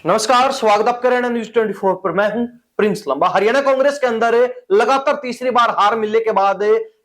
नमस्कार, स्वागत आप कर रहे हैं न्यूज 24 पर। मैं हूं प्रिंस लंबा। हरियाणा कांग्रेस के अंदर लगातार तीसरी बार हार मिलने के बाद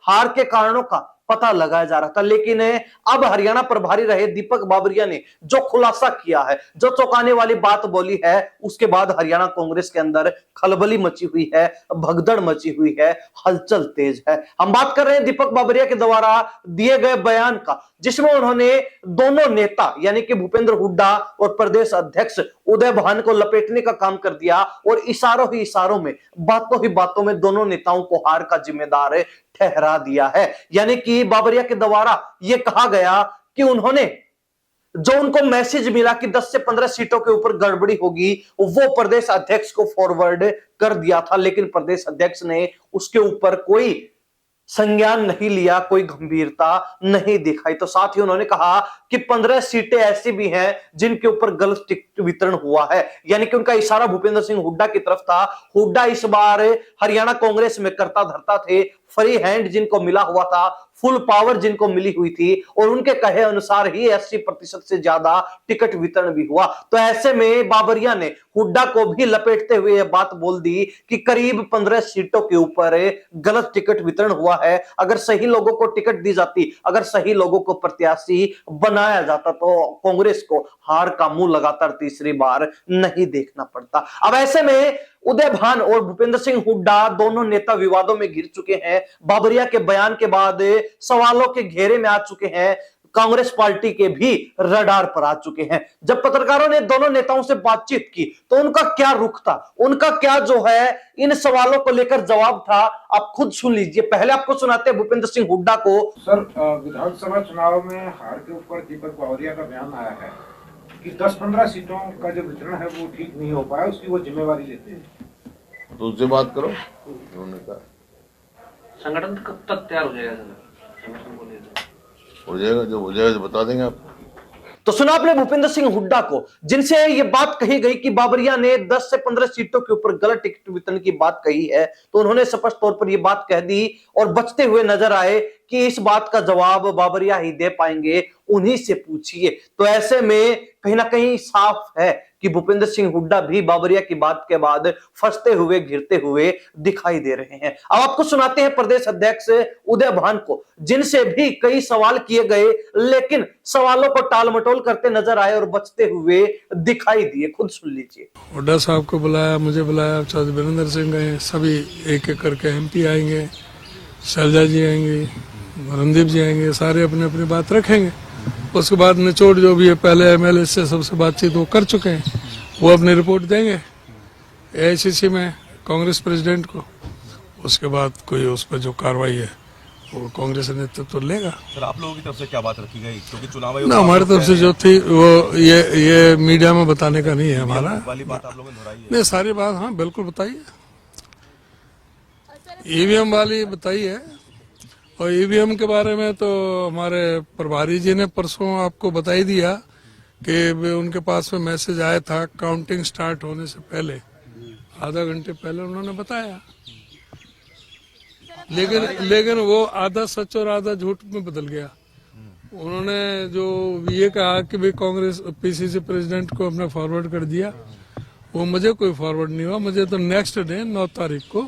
हार के कारणों का पता लगाया जा रहा था, लेकिन अब हरियाणा प्रभारी रहे दीपक बाबरिया ने जो खुलासा किया है, जो चौंकाने वाली बात बोली है, उसके बाद हरियाणा कांग्रेस के अंदर खलबली मची हुई है, भगदड़ मची हुई है, हलचल तेज है। हम बात कर रहे हैं दीपक बाबरिया के द्वारा दिए गए बयान का, जिसमें उन्होंने दोनों नेता यानी कि भूपेंद्र हुड्डा और प्रदेश अध्यक्ष उदय भान को लपेटने का काम कर दिया और इशारों ही इशारों में, बातों ही बातों में दोनों नेताओं को हार का जिम्मेदार ठहरा दिया है। यानी कि बाबरिया के द्वारा यह कहा गया कि उन्होंने जो उनको मैसेज मिला कि 10 से 15 सीटों के ऊपर गड़बड़ी होगी, वो प्रदेश अध्यक्ष को फॉरवर्ड कर दिया था, लेकिन प्रदेश अध्यक्ष ने उसके ऊपर कोई संज्ञान नहीं लिया, कोई गंभीरता नहीं दिखाई। तो साथ ही उन्होंने कहा कि 15 सीटें ऐसी भी हैं जिनके ऊपर गलत टिकट वितरण हुआ है। यानी कि उनका इशारा भूपेंद्र सिंह हुड्डा की तरफ था। हुड्डा इस बार हरियाणा कांग्रेस में करता धरता थे, फ्री हैंड जिनको मिला हुआ था, फुल पावर जिनको मिली हुई थी, और उनके कहे अनुसार ही 80% से ज्यादा टिकट वितरण भी हुआ। तो ऐसे में बाबरिया ने हुड्डा को भी लपेटते हुए यह बात बोल दी कि करीब 15 सीटों के ऊपर गलत टिकट वितरण हुआ है। अगर सही लोगों को टिकट दी जाती, अगर सही लोगों को प्रत्याशी बनाया जाता, तो कांग्रेस को हार का मुंह लगातार तीसरी बार नहीं देखना पड़ता। अब ऐसे में उदय भान और भूपेंद्र सिंह हुड्डा दोनों नेता विवादों में घिर चुके हैं। बाबरिया के बयान के बाद सवालों के घेरे में आ चुके हैं, कांग्रेस पार्टी के भी रडार पर आ चुके हैं। जब पत्रकारों ने दोनों नेताओं से बातचीत की तो उनका क्या रुख था, उनका क्या जो है इन सवालों को लेकर जवाब था, आप खुद सुन लीजिए। पहले आपको सुनाते हैं भूपेंद्र सिंह हुड्डा को। सर, विधानसभा चुनाव में हार के ऊपर दीपक बाबरिया का बयान आया है कि 10-15 सीटों का जो वितरण है वो ठीक नहीं हो पाया, उसकी वो जिम्मेवारी लेते हैं। तो उससे बात करो। उन्होंने कहा संगठन कब तक तैयार हो जाएगा? संगठन को हो जाएगा, जब हो जाएगा तो बता देंगे आप। तो सुना आपने भूपेंद्र सिंह हुड्डा को, जिनसे यह बात कही गई कि बाबरिया ने 10 से 15 सीटों के ऊपर गलत टिकट वितरण की बात कही है, तो उन्होंने स्पष्ट तौर पर यह बात कह दी और बचते हुए नजर आए कि इस बात का जवाब बाबरिया ही दे पाएंगे, उन्हीं से पूछिए। तो ऐसे में कहीं ना कहीं साफ है कि भूपेंद्र सिंह हुड्डा भी बाबरिया की बात के बाद फंसते हुए घिरते हुए दिखाई दे रहे हैं। अब आपको सुनाते हैं प्रदेश अध्यक्ष उदय भान को, जिनसे भी कई सवाल किए गए, लेकिन सवालों को टाल मटोल करते नजर आए और बचते हुए दिखाई दिए। खुद सुन लीजिए। हुड्डा साहब को बुलाया, मुझे बुलाया, चौधरी वीरेंद्र सिंह गए, सभी एक एक करके MP आएंगे, शैलजा जी आएंगे, रणदीप जी आएंगे, सारे अपनी अपनी बात रखेंगे। उसके बाद निचोड़ जो भी है, पहले MLA से सबसे बातचीत वो कर चुके हैं, वो अपनी रिपोर्ट देंगे AICC में कांग्रेस प्रेसिडेंट को। उसके बाद कोई उस पर जो कार्रवाई है वो कांग्रेस नेतृत्व लेगा। सर, आप लोगों की तरफ से क्या बात रखी गई? क्योंकि चुनाव ना, हमारी तरफ से जो थी वो ये मीडिया में बताने का नहीं है हमारा। वाली बात आप लोगों ने दोहराई है? नहीं, सारी बात हाँ बिल्कुल बताइए, EVM वाली बताई है। और EVM के बारे में तो हमारे प्रभारी जी ने परसों आपको बता ही दिया कि उनके पास में मैसेज आया था काउंटिंग स्टार्ट होने से पहले, आधा घंटे पहले उन्होंने बताया। लेकिन वो आधा सच और आधा झूठ में बदल गया। उन्होंने जो ये कहा कि भाई कांग्रेस PCC प्रेसिडेंट को अपने फॉरवर्ड कर दिया, वो मुझे कोई फॉरवर्ड नहीं हुआ। मुझे तो नेक्स्ट डे 9 तारीख को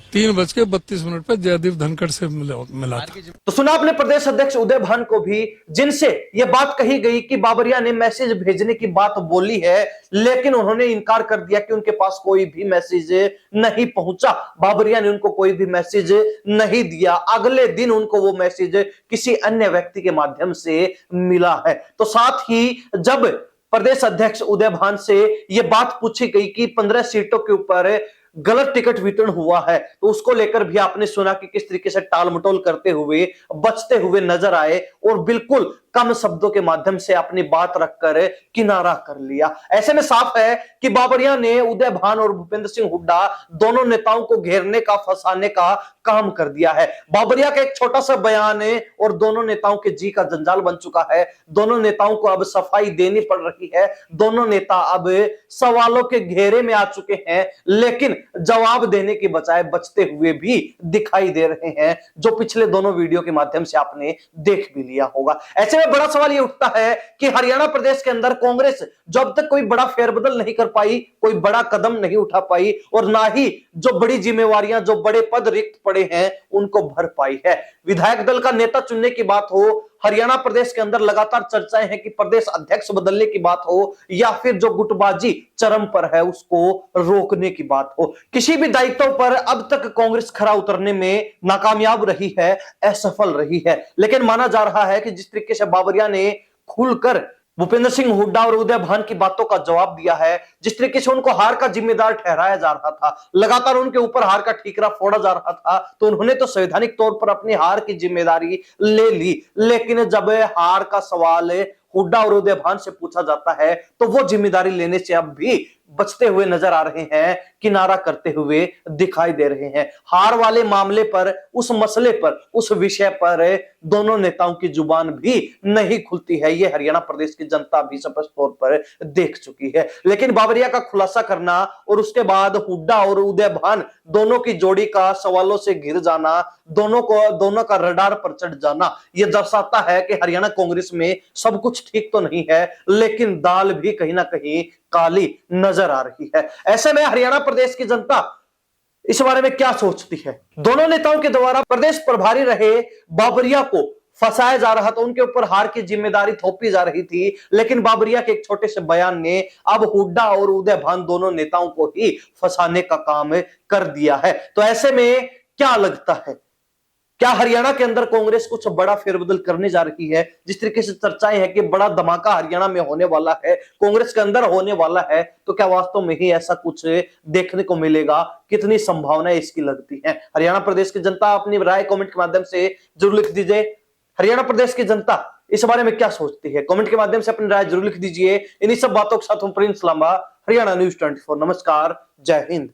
3:32 पर जयदीप धनखड़ से मिला था। तो सुना आपने प्रदेश अध्यक्ष उदय भान को भी, जिनसे यह बात कही गई कि बाबरिया ने मैसेज भेजने की बात बोली है, लेकिन उन्होंने इनकार कर दिया कि उनके पास कोई भी मैसेज नहीं पहुंचा। बाबरिया ने उनको कोई भी मैसेज नहीं दिया। अगले दिन उनको वो मैसेज किसी अन्य व्यक्ति के माध्यम से मिला है। तो साथ ही जब प्रदेश अध्यक्ष उदय भान से यह बात पूछी गई कि 15 सीटों के ऊपर गलत टिकट वितरण हुआ है, तो उसको लेकर भी आपने सुना कि किस तरीके से टाल मटोल करते हुए बचते हुए नजर आए और बिल्कुल कम शब्दों के माध्यम से अपनी बात रखकर किनारा कर लिया। ऐसे में साफ है कि बाबरिया ने उदय भान और भूपेंद्र सिंह हुड्डा दोनों नेताओं को घेरने का, फंसाने का काम कर दिया है। बाबरिया का एक छोटा सा बयान है और दोनों नेताओं के जी का जंजाल बन चुका है। दोनों नेताओं को अब सफाई देनी पड़ रही है। दोनों नेता अब सवालों के घेरे में आ चुके हैं, लेकिन जवाब देने के बजाय बचते हुए भी दिखाई दे रहे हैं, जो पिछले दोनों वीडियो के माध्यम से आपने देख भी लिया होगा। ऐसे में बड़ा सवाल यह उठता है कि हरियाणा प्रदेश के अंदर कांग्रेस जो अब तक कोई बड़ा फेरबदल नहीं कर पाई, कोई बड़ा कदम नहीं उठा पाई और ना ही जो बड़ी जिम्मेवारियां, जो बड़े पद रिक्त पड़े हैं उनको भर पाई है। विधायक दल का नेता चुनने की बात हो, हरियाणा प्रदेश के अंदर लगातार चर्चाएं हैं कि प्रदेश अध्यक्ष बदलने की बात हो, या फिर जो गुटबाजी चरम पर है उसको रोकने की बात हो, किसी भी दायित्व पर अब तक कांग्रेस खरा उतरने में नाकामयाब रही है, असफल रही है। लेकिन माना जा रहा है कि जिस तरीके से बाबरिया ने खुलकर भूपेंद्र सिंह हुड्डा और उदय भान की बातों का जवाब दिया है, जिस तरीके से उनको हार का जिम्मेदार ठहराया जा रहा था, लगातार उनके ऊपर हार का ठीकरा फोड़ा जा रहा था, तो उन्होंने तो संवैधानिक तौर पर अपनी हार की जिम्मेदारी ले ली। लेकिन जब हार का सवाल हुड्डा और उदय भान से पूछा जाता है तो वो जिम्मेदारी लेने से अब भी बचते हुए नजर आ रहे हैं, किनारा करते हुए दिखाई दे रहे हैं। हार वाले मामले पर, उस मसले पर, उस विषय पर दोनों नेताओं की जुबान भी नहीं खुलती है। ये हरियाणा प्रदेश की जनता भी स्पष्ट तौर पर देख चुकी है। लेकिन बाबरिया का खुलासा करना और उसके बाद हुड्डा और उदय भान दोनों की जोड़ी का सवालों से घिर जाना, दोनों का रडार पर चढ़ जाना, यह दर्शाता है कि हरियाणा कांग्रेस में सब कुछ ठीक तो नहीं है, लेकिन दाल भी कहीं ना कहीं काली नजर आ रही है। ऐसे में हरियाणा प्रदेश की जनता इस बारे में क्या सोचती है? दोनों नेताओं के द्वारा प्रदेश प्रभारी रहे बाबरिया को फंसाया जा रहा था, उनके ऊपर हार की जिम्मेदारी थोपी जा रही थी, लेकिन बाबरिया के एक छोटे से बयान ने अब हुड्डा और उदय भान दोनों नेताओं को ही फंसाने का काम कर दिया है। तो ऐसे में क्या लगता है, क्या हरियाणा के अंदर कांग्रेस कुछ बड़ा फेरबदल करने जा रही है? जिस तरीके से चर्चाएं हैं कि बड़ा धमाका हरियाणा में होने वाला है, कांग्रेस के अंदर होने वाला है, तो क्या वास्तव में ही ऐसा कुछ देखने को मिलेगा? कितनी संभावनाएं इसकी लगती हैं? हरियाणा प्रदेश की जनता अपनी राय कमेंट के माध्यम से जरूर लिख दीजिए। हरियाणा प्रदेश की जनता इस बारे में क्या सोचती है? कमेंट के माध्यम से अपनी राय जरूर लिख दीजिए। इन्हीं सब बातों के साथ हम प्रिंस लांबा, हरियाणा न्यूज़ 24। नमस्कार, जय हिंद।